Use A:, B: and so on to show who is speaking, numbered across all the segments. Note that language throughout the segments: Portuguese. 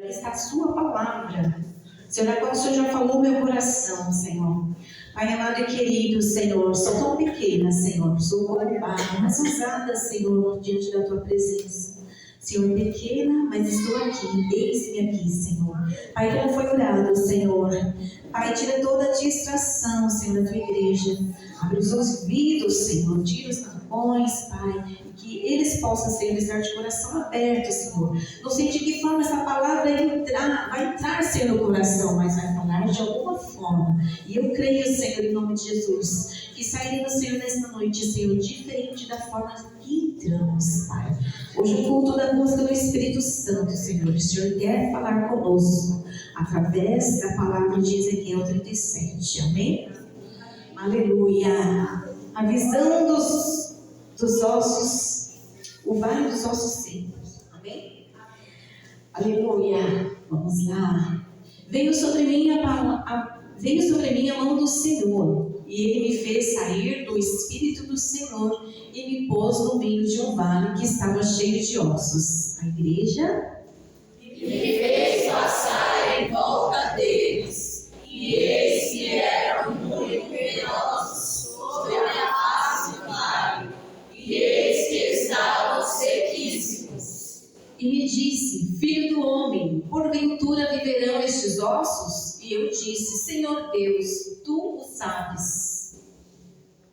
A: está a sua palavra. Senhor, agora o Senhor já falou meu coração, Senhor. Pai amado e querido, Senhor, sou tão pequena, Senhor, sou roubada, mas usada, Senhor, diante da tua presença. Senhor, pequena, mas estou aqui, eis-me aqui, Senhor. Pai, como foi orado, Senhor. Pai, tira toda a distração, Senhor, da tua igreja. Abre os ouvidos, Senhor, tira os tampões, Pai, que eles possam, Senhor, estar de coração aberto, Senhor. Não sei de que forma essa palavra vai entrar, Senhor, no coração, mas vai falar de alguma forma. E eu creio, Senhor, em nome de Jesus, que sairemos, Senhor, nesta noite, Senhor, diferente da forma que entramos, Pai. Hoje o culto da música do Espírito Santo, Senhor. O Senhor quer falar conosco através da palavra de Ezequiel 37. Amém? Aleluia. A visão dos ossos, o vale dos ossos secos. Amém? Aleluia. Vamos lá. Veio sobre mim a mão do Senhor, e Ele me fez sair do Espírito do Senhor e me pôs no meio de um vale que estava cheio de ossos. A igreja?
B: E me fez passar em volta deles, e eis que eram muito numerosos sobre a face do vale, e eis que estavam sequíssimos.
A: E me disse: Filho do homem, porventura viverão estes ossos? E eu disse: Senhor Deus, tu o sabes.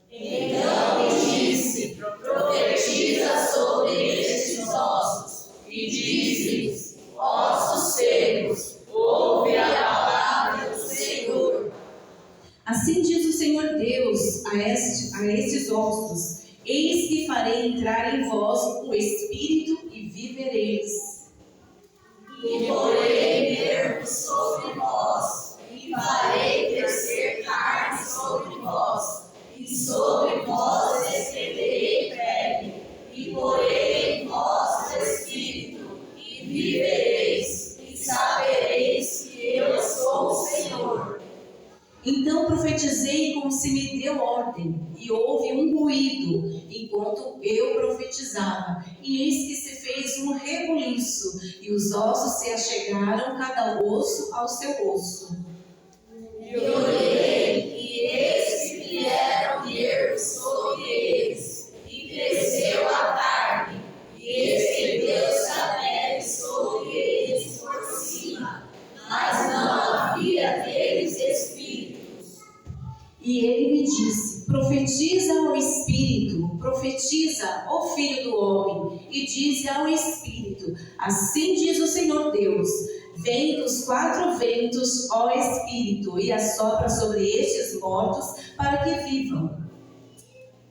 B: Então me disse: profetiza sobre estes ossos, e diz-lhes: ossos secos, ouve a palavra do Senhor.
A: Assim diz o Senhor Deus a estes ossos: eis que farei entrar em vós o Espírito e vivereis.
B: E porei nervos sobre vós, e farei crescer carne sobre vós, e sobre vós estenderei pele, e porei em vós Espírito, e vivereis, e sabereis que eu sou o Senhor.
A: Então profetizei como se me deu ordem, e houve um ruído enquanto eu profetizava, e eis que se fez um rebuliço, e os ossos se achegaram, cada osso ao seu osso.
B: E olhei, e eis que vieram nervos sobre eles, e cresceu a carne, e estendeu-se a pele sobre eles por cima, mas não havia neles espíritos.
A: E ele me disse: profetiza ao Espírito, profetiza, ó Filho do homem, e dize ao Espírito: assim diz o Senhor Deus: vem dos quatro ventos, ó Espírito, e assopra sobre estes mortos para que vivam.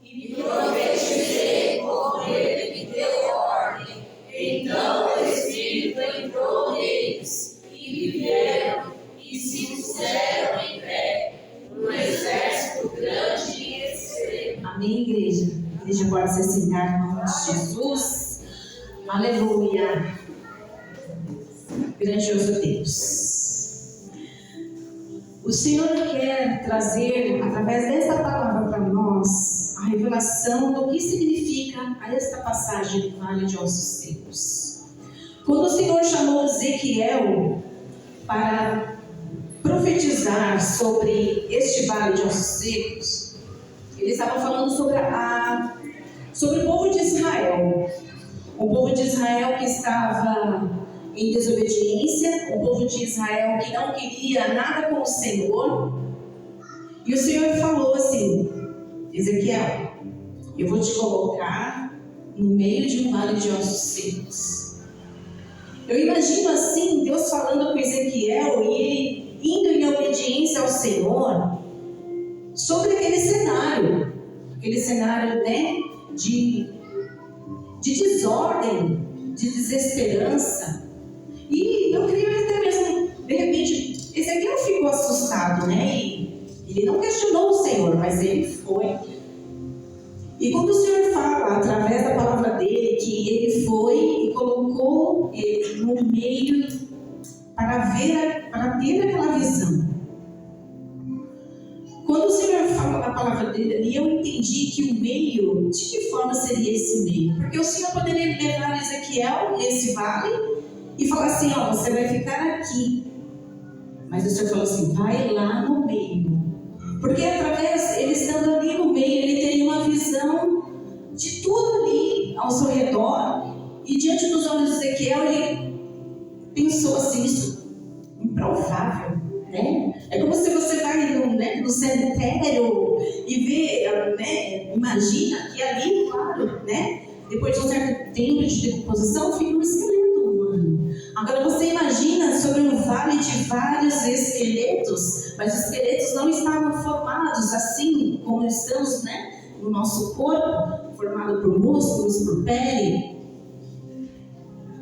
B: E profetizei como ele me deu ordem. Então o Espírito entrou neles, e viveram, e se puseram em pé, um exército grande e extremo.
A: Amém, igreja? A igreja pode se sentar em nome de Jesus. Aleluia. Grandioso Deus. O Senhor quer trazer, através dessa palavra para nós, a revelação do que significa esta passagem do Vale de Ossos Secos. Quando o Senhor chamou Ezequiel para profetizar sobre este Vale de Ossos Secos, ele estava falando sobre o povo de Israel. O povo de Israel que estava em desobediência, o povo de Israel que não queria nada com o Senhor. E o Senhor falou assim: Ezequiel, eu vou te colocar no meio de um vale de ossos secos. Eu imagino assim, Deus falando com Ezequiel e ele indo em obediência ao Senhor sobre aquele cenário, né, de desordem, de desesperança. E eu creio até mesmo, de repente, Ezequiel ficou assustado, né? E ele não questionou o Senhor, mas ele foi. E quando o Senhor fala, através da palavra dele, que ele foi e colocou ele no meio para ter aquela visão. Quando o Senhor fala na palavra dele ali, eu entendi que o meio, de que forma seria esse meio? Porque o Senhor poderia levar Ezequiel nesse vale e falar assim, ó, você vai ficar aqui. Mas o Senhor falou assim, vai lá no meio. Porque através, ele estando ali no meio, ele teria uma visão de tudo ali ao seu redor. E diante dos olhos de Ezequiel, ele pensou assim, isso é improvável, né? É como se você vai no cemitério e vê, né? Imagina que ali, claro, né? Depois de um certo tempo de decomposição, fica um esqueleto humano. Agora você imagina sobre um vale de vários esqueletos, mas os esqueletos não estavam formados assim como estamos, né? No nosso corpo, formado por músculos, por pele.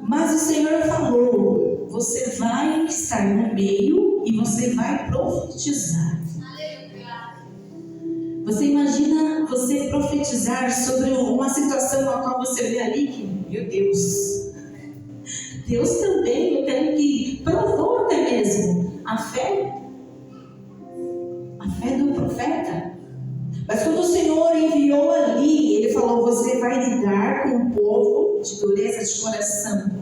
A: Mas o Senhor falou, você vai estar no meio e você vai profetizar. Você imagina você profetizar sobre uma situação na qual você vê ali que, meu Deus, Deus também, eu tenho que provou até mesmo a fé do profeta. Mas quando o Senhor enviou ali, Ele falou, você vai lidar com um povo de dureza de coração.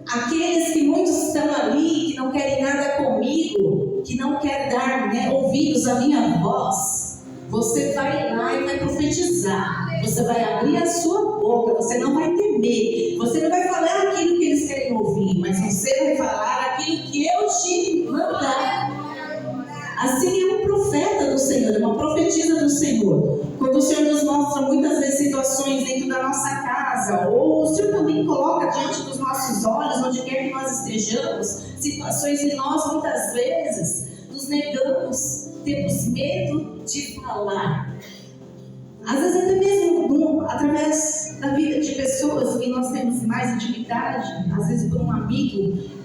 A: Aqueles que muitos estão ali, que não querem nada comigo, que não querem dar, né, ouvidos à minha voz. Você vai lá e vai profetizar. Você vai abrir a sua boca. Você não vai temer. Você não vai falar aquilo que eles querem ouvir, mas você vai falar aquilo que eu te mandar. Assim é um profeta do Senhor, é uma profetisa do Senhor. Quando o Senhor nos mostra muitas vezes situações dentro da nossa casa, ou o Senhor também coloca diante dos nossos olhos, onde quer que nós estejamos, situações em nós muitas vezes nos negamos, temos medo de falar. Às vezes até mesmo através da vida de pessoas que nós temos mais intimidade, às vezes por um amigo,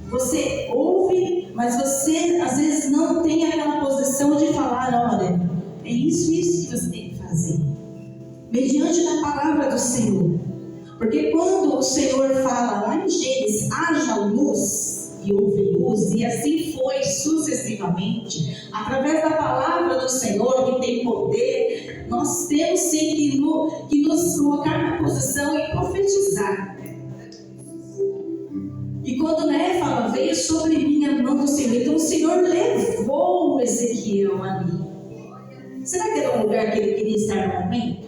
A: você ouve, mas você às vezes não tem aquela posição de falar, olha, é isso que você tem que fazer, mediante da palavra do Senhor. Porque quando o Senhor fala lá em Gênesis, haja luz, e houve luz, e assim foi sucessivamente, através da palavra do Senhor que tem poder, nós temos sim que nos colocar na posição e profetizar. E quando Né fala, veio sobre mim a mão do Senhor, então o Senhor levou Ezequiel ali. Será que era um lugar que ele queria estar no momento?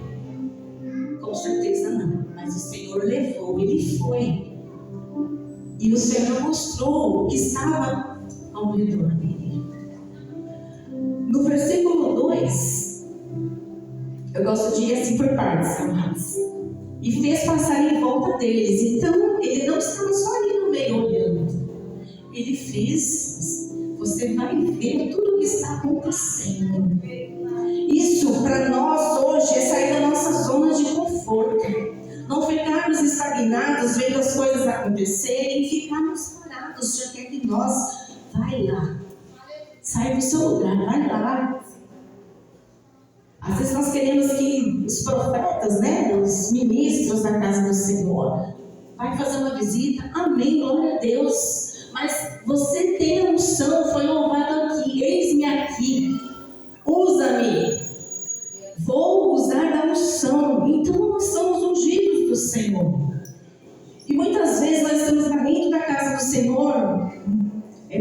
A: Com certeza não, mas o Senhor levou, ele foi. E o Senhor mostrou o que estava ao redor dele. No versículo 2, eu gosto de ir assim por partes, amados. E fez passar em volta deles. Então, ele não estava só ali no meio olhando. Ele fez, você vai ver tudo o que está acontecendo. Isso para nós hoje é sair da nossa zona de conforto. Não ficarmos estagnados vendo as coisas acontecerem e ficarmos parados. O Senhor quer que nós, vai lá. Sai do seu lugar, vai lá. Às vezes nós queremos que os profetas, né, os ministros da casa do Senhor, vai fazer uma visita, amém, glória a Deus. Mas você tem a unção, foi louvado aqui, eis-me aqui, usa-me. Vou usar da unção. Então nós somos ungidos do Senhor. E muitas vezes nós estamos dentro da casa do Senhor,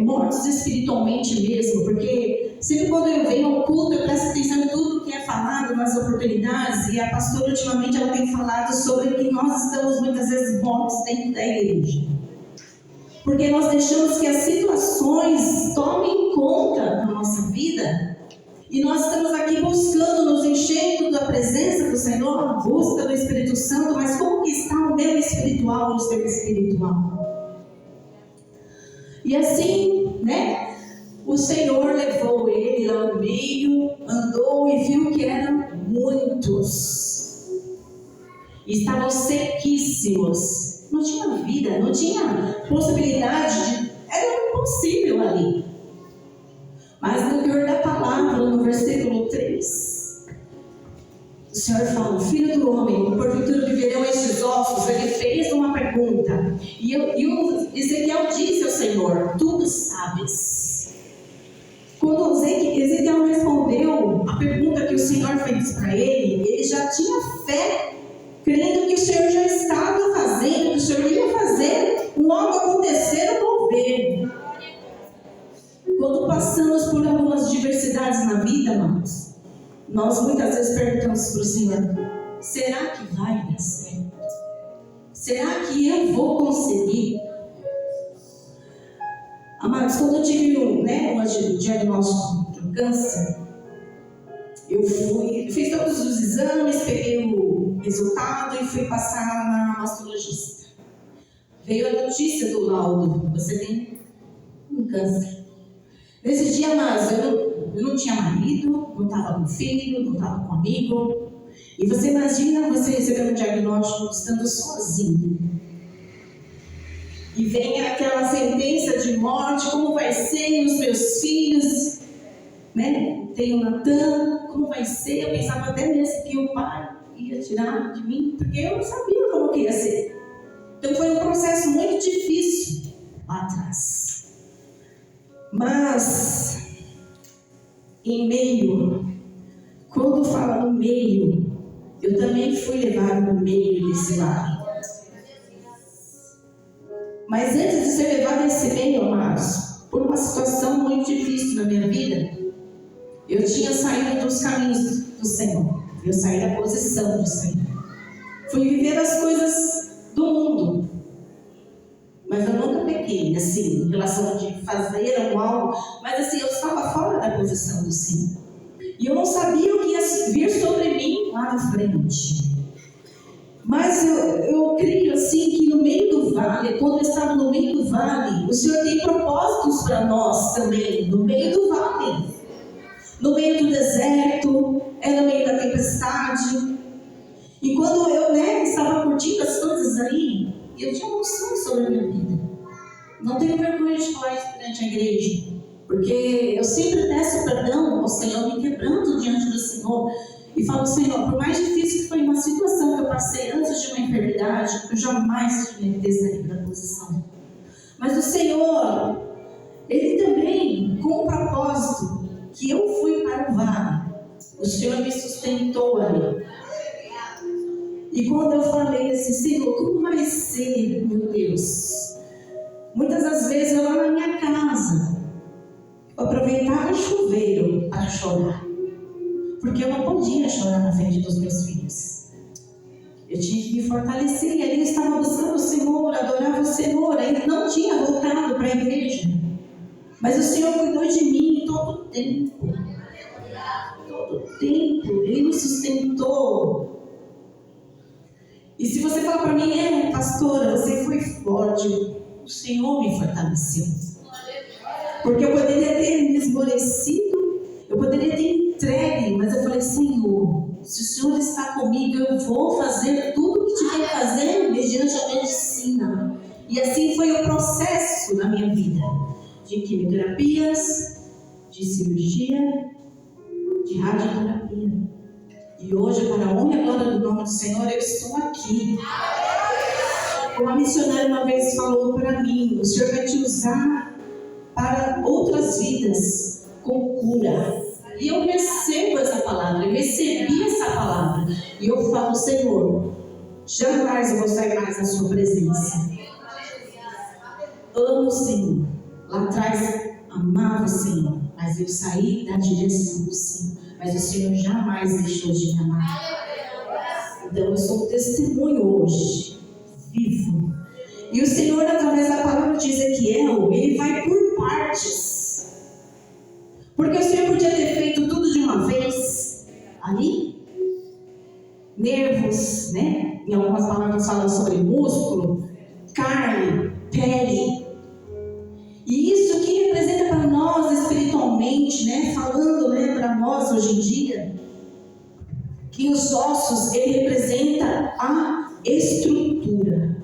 A: mortos espiritualmente mesmo, porque sempre quando eu venho ao culto, eu presto atenção em tudo que é falado nas oportunidades, e a pastora ultimamente ela tem falado sobre que nós estamos muitas vezes mortos dentro da igreja. Porque nós deixamos que as situações tomem conta da nossa vida. E nós estamos aqui buscando, nos enchendo da presença do Senhor, a busca do Espírito Santo, mas como que está o meu espiritual e o seu espiritual? E assim, né, o Senhor levou ele lá no meio, andou e viu que eram muitos. Estavam sequíssimos, não tinha vida, não tinha possibilidade de... Era impossível ali. Mas no teor da palavra, no versículo 3, o Senhor fala, filho do homem, porventura viverão estes ossos? Ele fez uma pergunta. E o Ezequiel disse ao Senhor, tu sabes. Quando Ezequiel respondeu a pergunta que o Senhor fez para ele já tinha fé, crendo que o Senhor já estava fazendo, que o Senhor ia fazer um algo vida, amados, nós muitas vezes perguntamos para o Senhor: será que vai dar certo? Será que eu vou conseguir? Amados, quando eu tive um diagnóstico de um câncer, eu fiz todos os exames, peguei o resultado e fui passar na mastologista. Veio a notícia do laudo: você tem um câncer. Nesse dia, mas eu não tinha marido, não estava com filho, não estava com amigo. E você imagina você receber um diagnóstico estando sozinho. E vem aquela sentença de morte: como vai ser os meus filhos? Né? Tem o Natan, como vai ser? Eu pensava até mesmo que o pai ia tirar de mim, porque eu não sabia como que ia ser. Então foi um processo muito difícil lá atrás. Mas, em meio, quando fala no meio, eu também fui levado no meio desse vale. Mas antes de ser levado nesse meio, amados, por uma situação muito difícil na minha vida, eu tinha saído dos caminhos do Senhor. Eu saí da posição do Senhor. Fui viver as coisas do mundo. Mas eu nunca pequei, assim, em relação de fazer algo, mas assim, eu estava fora da posição do Senhor. E eu não sabia o que ia vir sobre mim lá na frente. Mas eu creio assim que no meio do vale, quando eu estava no meio do vale, o Senhor tem propósitos para nós também, no meio do vale. No meio do deserto, no meio da tempestade. E quando eu estava curtindo as coisas aí, eu tinha uma unção sobre a minha vida. Não tenho vergonha de falar isso perante a igreja, porque eu sempre peço perdão ao Senhor, me quebrando diante do Senhor, e falo: Senhor, por mais difícil que foi uma situação que eu passei antes de uma enfermidade, eu jamais tinha ter saído da posição. Mas o Senhor, Ele também, com o propósito que eu fui para o vale, o Senhor me sustentou ali. E quando eu falei assim: Senhor, como vai ser, meu Deus? Muitas das vezes eu lá na minha casa, eu aproveitava o chuveiro para chorar, porque eu não podia chorar na frente dos meus filhos. Eu tinha que me fortalecer, e ali eu estava buscando o Senhor, adorava o Senhor. Ainda não tinha voltado para a igreja, mas o Senhor cuidou de mim todo o tempo. Todo o tempo, Ele me sustentou. E se você falar para mim: pastora, você foi forte, o Senhor me fortaleceu. Porque eu poderia ter me esmorecido, eu poderia ter entregue, mas eu falei: Senhor, se o Senhor está comigo, eu vou fazer tudo o que tiver que fazer mediante a medicina. E assim foi o processo na minha vida, de quimioterapias, de cirurgia, de radioterapia. E hoje, para a honra e a glória do nome do Senhor, eu estou aqui. Como a missionária uma vez falou para mim: o Senhor vai te usar para outras vidas com cura. E eu recebo essa palavra, eu recebi essa palavra. E eu falo: Senhor, jamais eu vou sair mais da sua presença. Amo o Senhor. Lá atrás amava o Senhor, mas eu saí da direção do Senhor. Mas o Senhor jamais deixou de me amar. Então eu sou um testemunho hoje, vivo. E o Senhor, através da palavra de Ezequiel, Ele vai por partes. Porque o Senhor podia ter feito tudo de uma vez ali. Nervos, Em algumas palavras falam sobre músculo, carne, pele. E isso que representa para nós espiritualmente, falando para nós hoje em dia, que os ossos, ele representa a estrutura.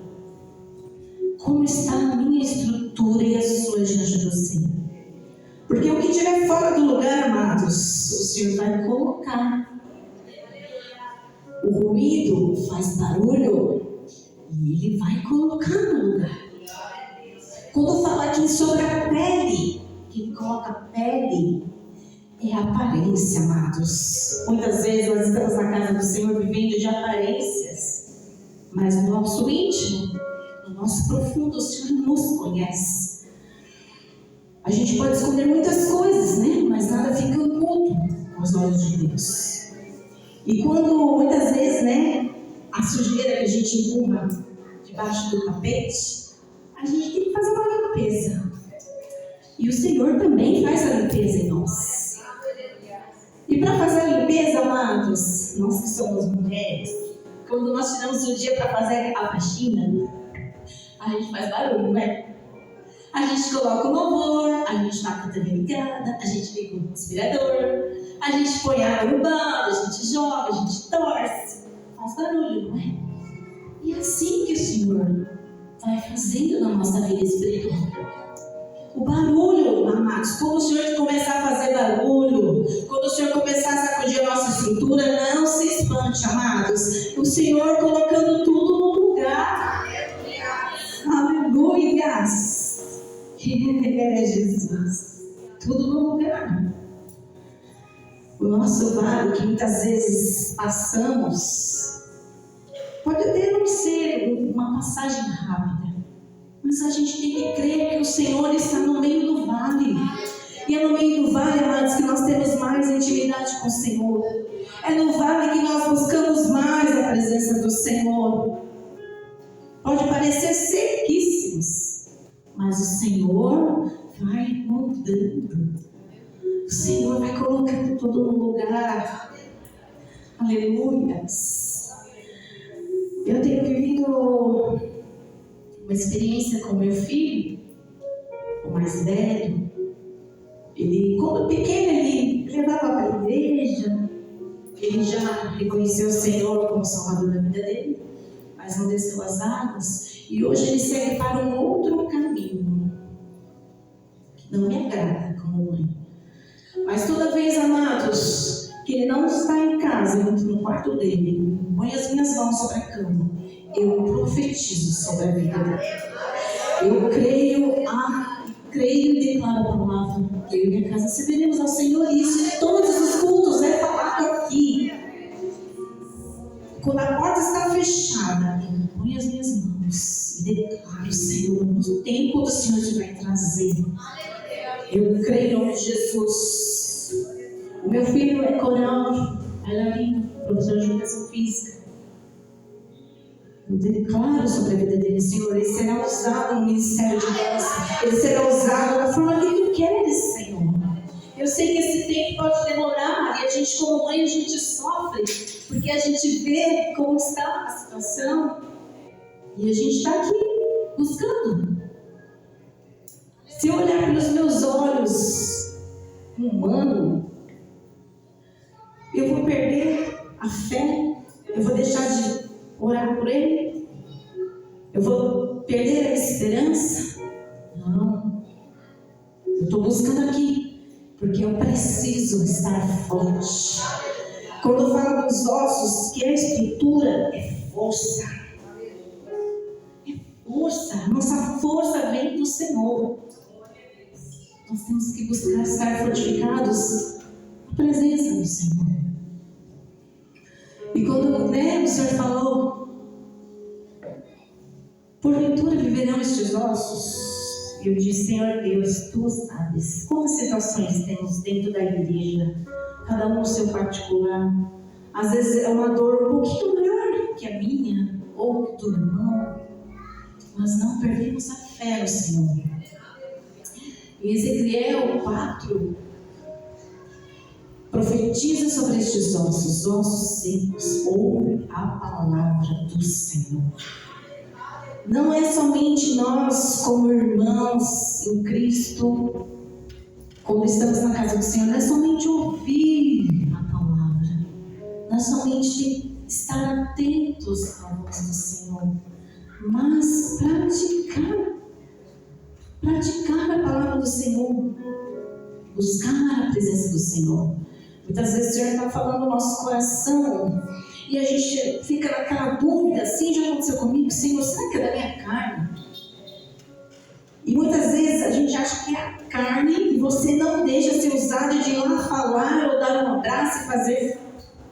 A: Como está a minha estrutura e a sua diante de você? Porque o que estiver fora do lugar, amados, o Senhor vai colocar. O ruído faz barulho e Ele vai colocar no lugar. Quando fala aqui sobre a pele, quem coloca a pele é a aparência, amados. Muitas vezes nós estamos na casa do Senhor vivendo de aparências, mas no nosso íntimo, no nosso profundo, o Senhor nos conhece. A gente pode esconder muitas coisas, mas nada fica oculto. aos olhos de Deus. E quando, muitas vezes, né, a sujeira que a gente empurra debaixo do tapete, a gente tem que fazer uma limpeza. E o Senhor também faz a limpeza em nós. E para fazer a limpeza, amados, nós que somos mulheres, quando nós tiramos o dia para fazer a faxina, a gente faz barulho, né? A gente coloca o louvor, a gente está com a TV ligada, a gente liga o aspirador, a gente põe água no balde, a gente joga, a gente torce, faz barulho, não é? E é assim que o Senhor vai fazendo na nossa vida espiritual. O barulho, amados, quando o Senhor começar a fazer barulho, quando o Senhor começar a sacudir a nossa estrutura, não se espante, amados. O Senhor colocando tudo no lugar. Aleluias! É Jesus. Tudo no lugar. O nosso vale que muitas vezes passamos, pode até não ser uma passagem rápida, mas a gente tem que crer que o Senhor está no meio do vale. E é no meio do vale, amados, que nós temos mais intimidade com o Senhor. É no vale que nós buscamos mais a presença do Senhor. Pode parecer sequíssimos, mas o Senhor vai mudando. O Senhor vai colocando tudo no lugar. Aleluias. Eu tenho vivido uma experiência com meu filho, o mais velho. Ele, quando pequeno, ele levava para a igreja. Ele já reconheceu o Senhor como Salvador da vida dele, mas não desceu as águas. E hoje ele segue para um outro caminho, que não me agrada como mãe. Mas toda vez, amados, que ele não está em casa, eu entro no quarto dele, põe as minhas mãos sobre a cama, eu profetizo sobre a vida dele. Eu creio e declaro a palavra. Eu e minha casa serviremos ao Senhor, e isso em todos os cultos é falado aqui. Quando a porta está fechada, eu ponho as minhas mãos e declaro: Senhor, no tempo do Senhor te vai trazer. Eu creio em nome de Jesus. O meu filho é coral, ela é professor de educação física. Eu declaro sobre a vida dele, Senhor, ele será usado no ministério de dança, ele será usado da forma que tu queres, Senhor. Eu sei que esse tempo pode demorar, e a gente, como mãe, a gente sofre, porque a gente vê como está a situação, e a gente está aqui buscando. Se eu olhar pelos meus olhos humanos, eu vou perder a fé, eu vou deixar de orar por ele, eu vou perder a esperança. Não, eu estou buscando aqui, porque eu preciso estar forte. Quando eu falo dos ossos, que a estrutura é força. É força, a nossa força vem do Senhor. Nós temos que buscar estar fortificados na presença do Senhor. E quando o Senhor falou, porventura viverão estes ossos, eu disse: Senhor Deus, tu sabes quantas situações temos dentro da igreja, cada um no seu particular. Às vezes é uma dor um pouquinho maior que a minha ou que do irmão, mas não perdemos a fé no Senhor. Em Ezequiel 4, profetiza sobre estes ossos secos, ouve a palavra do Senhor. Não é somente nós, como irmãos em Cristo, quando estamos na casa do Senhor, não é somente ouvir a palavra, não é somente estar atentos à voz do Senhor, mas praticar a palavra do Senhor, buscar a presença do Senhor. Muitas vezes o Senhor está falando no nosso coração e a gente fica naquela dúvida: assim já aconteceu comigo, Senhor, será que é da minha carne? E muitas vezes a gente acha que é a carne e você não deixa ser usado de ir lá falar ou dar um abraço e fazer,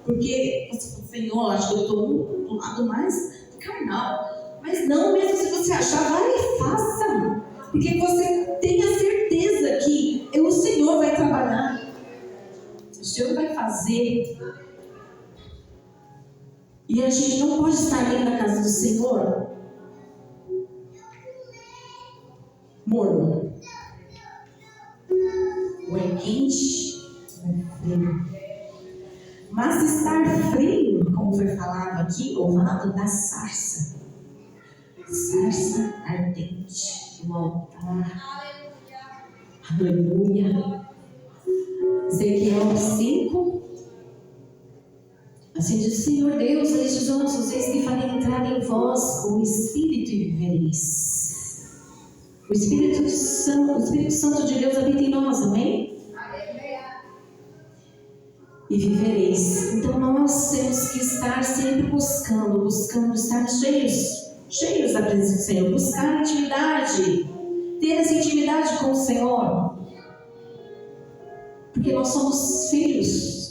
A: porque você fala: Senhor, acho que eu estou do lado mais carnal. Mas não, mesmo se você achar, vai e faça, porque você tem a certeza que o Senhor vai trabalhar. O Senhor vai fazer. fazer. E a gente não pode estar dentro da casa do Senhor morno. Ou é quente, ou é frio. Mas estar frio, como foi falado aqui, ou lado da sarça. Sarça ardente no altar. Aleluia. Ezequiel 5. Assim diz o Senhor Deus, estes ossos, eis que farei entrar em vós o Espírito e vivereis. O Espírito Santo de Deus habita em nós, amém? E vivereis. Então nós temos que estar sempre buscando estar cheios da presença do Senhor, buscar intimidade, ter essa intimidade com o Senhor, porque nós somos filhos.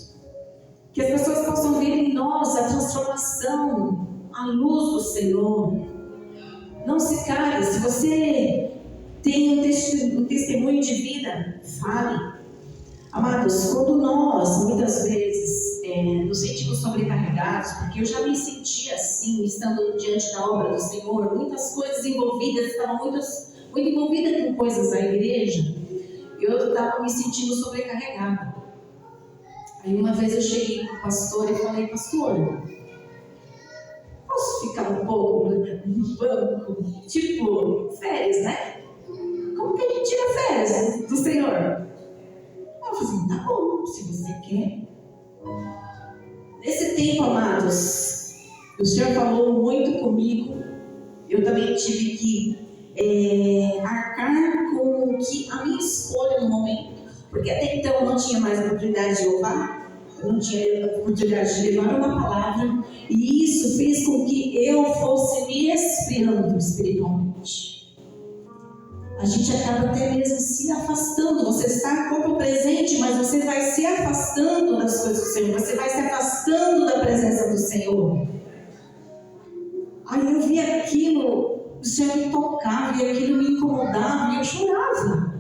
A: Que as pessoas possam ver em nós a transformação, a luz do Senhor. Não se cale. Se você tem um testemunho de vida, fale. Amados, quando nós, muitas vezes, nos sentimos sobrecarregados, porque eu já me senti assim, estando diante da obra do Senhor, muitas coisas envolvidas, estava muito envolvida com coisas da igreja, eu estava me sentindo sobrecarregada. Aí uma vez eu cheguei para o pastor e falei: pastor, posso ficar um pouco no banco? Tipo, férias, né? Como que a gente tira férias do Senhor? Eu falei assim: tá bom, se você quer. Nesse tempo, amados, o Senhor falou muito comigo. Eu também tive que arcar com a minha escolha no momento. Porque até então eu não tinha mais a oportunidade de louvar, eu não tinha a oportunidade de levar uma palavra, e isso fez com que eu fosse me esfriando espiritualmente. A gente acaba até mesmo se afastando. Você está corpo presente, mas você vai se afastando das coisas do Senhor, você vai se afastando da presença do Senhor. Aí eu vi aquilo, o Senhor me tocava, e aquilo me incomodava, e eu chorava.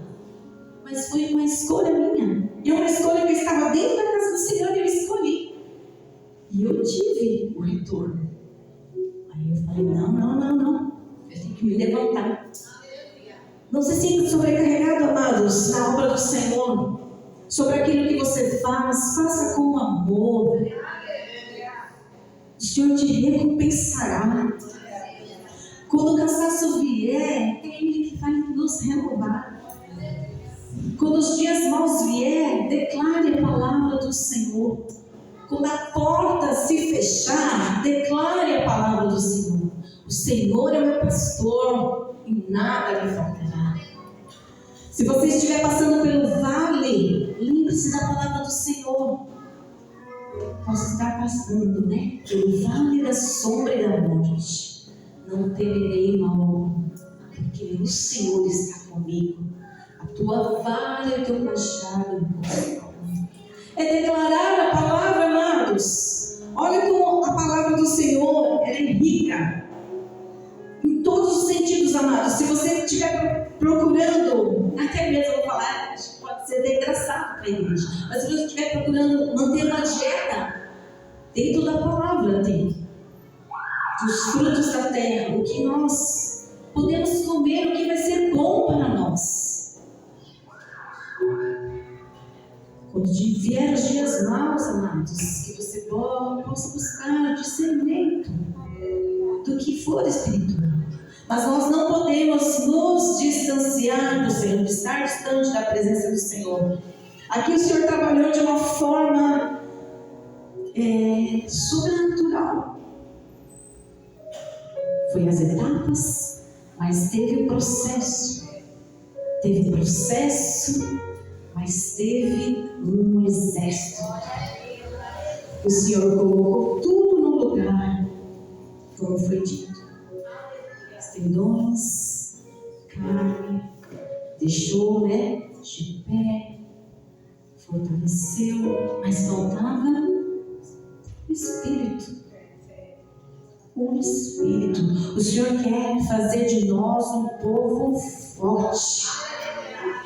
A: Mas foi uma escolha minha. E uma escolha que eu estava dentro da casa do Senhor e eu escolhi. E eu tive o retorno. Aí eu falei: não. Eu tenho que me levantar. Não se sinta sobrecarregado, amados, na obra do Senhor. Sobre aquilo que você faz, faça com amor. O Senhor te recompensará. Quando o cansaço vier, é Ele que vai nos renovar. Quando os dias maus vier, declare a palavra do Senhor. Quando a porta se fechar, declare a palavra do Senhor. O Senhor é o meu pastor e nada me faltará. Se você estiver passando pelo vale, lembre-se da palavra do Senhor. Posso estar passando, né? Pelo vale da sombra e da morte. Não temerei mal, porque o Senhor está comigo. A tua vara e o teu machado. É declarar a palavra, amados. Olha como a palavra do Senhor é rica. Em todos os sentidos, amados. Se você estiver procurando, até mesmo eu vou falar, pode ser até engraçado para a igreja, mas se você estiver procurando manter uma dieta, dentro da palavra tem dos frutos da terra, o que nós podemos comer, o que vai ser bom para nós. Quando vier os dias maus, amados, que você possa buscar discernimento do que for espiritual. Mas nós não podemos nos distanciar do Senhor, estar distante da presença do Senhor. Aqui o Senhor trabalhou de uma forma sobrenatural. Foi as etapas, mas teve o processo. Mas teve um exército. O Senhor colocou tudo no lugar, como foi dito. Os tendões, carne, deixou, de pé, fortaleceu, mas faltava o Espírito. O Espírito. O Senhor quer fazer de nós um povo forte.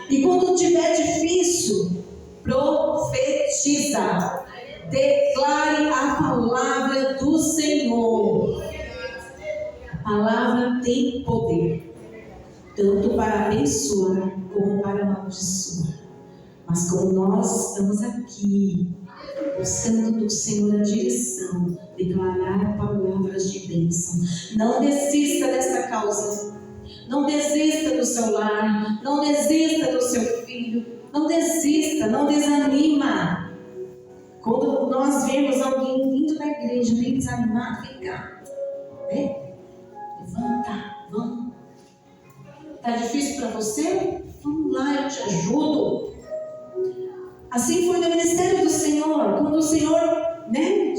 A: E quando tiver difícil, profetiza. Declare a palavra do Senhor. A palavra tem poder, tanto para abençoar como para amaldiçoar. Mas como nós estamos aqui, buscando do Senhor a direção, declarar palavras de bênção. Não desista desta causa. Não desista do seu lar. Não desista do seu filho. Não desista, não desanima. Quando nós vemos alguém vindo da igreja, bem desanimado, vem cá. Levanta, vamos. Está difícil para você? Vamos lá, eu te ajudo. Assim foi no ministério do Senhor. Quando o Senhor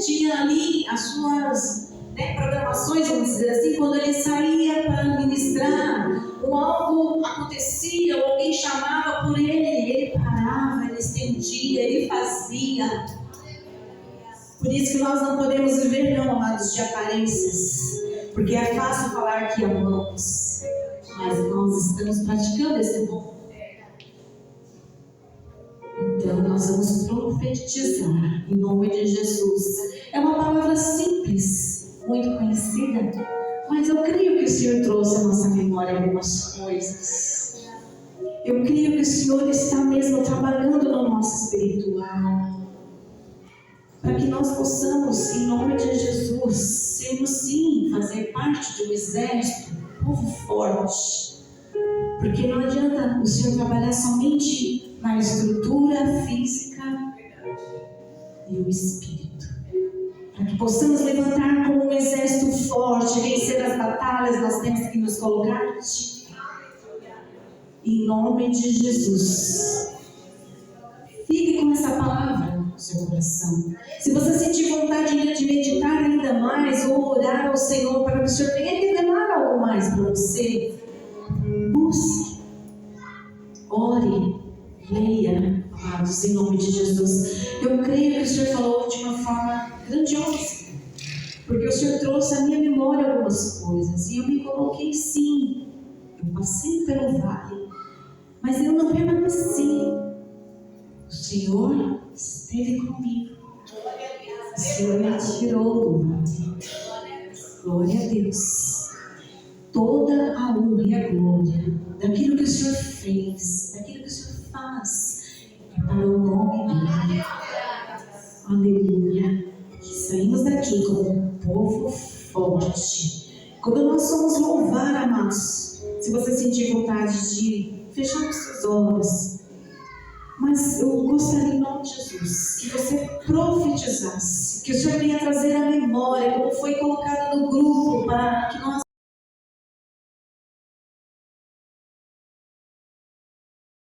A: tinha ali as suas programações, vamos dizer assim, quando ele saía para ministrar, ou algo acontecia, ou alguém chamava por ele parava, ele estendia, ele fazia. Por isso que nós não podemos viver, não, amados, de aparências, porque é fácil falar que amamos, mas nós estamos praticando esse dom. Então nós vamos profetizar em nome de Jesus. É uma palavra simples, muito conhecida, mas eu creio que o Senhor trouxe à nossa memória algumas coisas. Eu creio que o Senhor está mesmo trabalhando no nosso espiritual, para que nós possamos, em nome de Jesus, sermos sim, fazer parte de um exército, um povo forte. Porque não adianta o Senhor trabalhar somente na estrutura física e o espírito. Para que possamos levantar como um exército forte, vencer as batalhas, nós temos que nos colocar em nome de Jesus. Fique com essa palavra no seu coração. Se você sentir vontade de meditar ainda mais ou orar ao Senhor para que o Senhor venha revelar algo mais para você, busque, ore, leia, amados, em nome de Jesus. Eu creio que o Senhor falou de uma forma grandiosa, porque o Senhor trouxe à minha memória algumas coisas e eu me coloquei sim. Eu passei pelo vale, mas eu não permaneci. O Senhor esteve comigo. O Senhor me tirou do vale. Glória a Deus. Toda a honra e a glória daquilo que o Senhor fez, daquilo que o Senhor faz, é para o nome dele. Aleluia. Que saímos daqui como um povo forte. Quando nós somos louvar, amados, se você sentir vontade de fechar os seus olhos, mas eu gostaria, em nome de Jesus, que você profetizasse, que o Senhor venha trazer a memória, como foi colocado no grupo, para que nós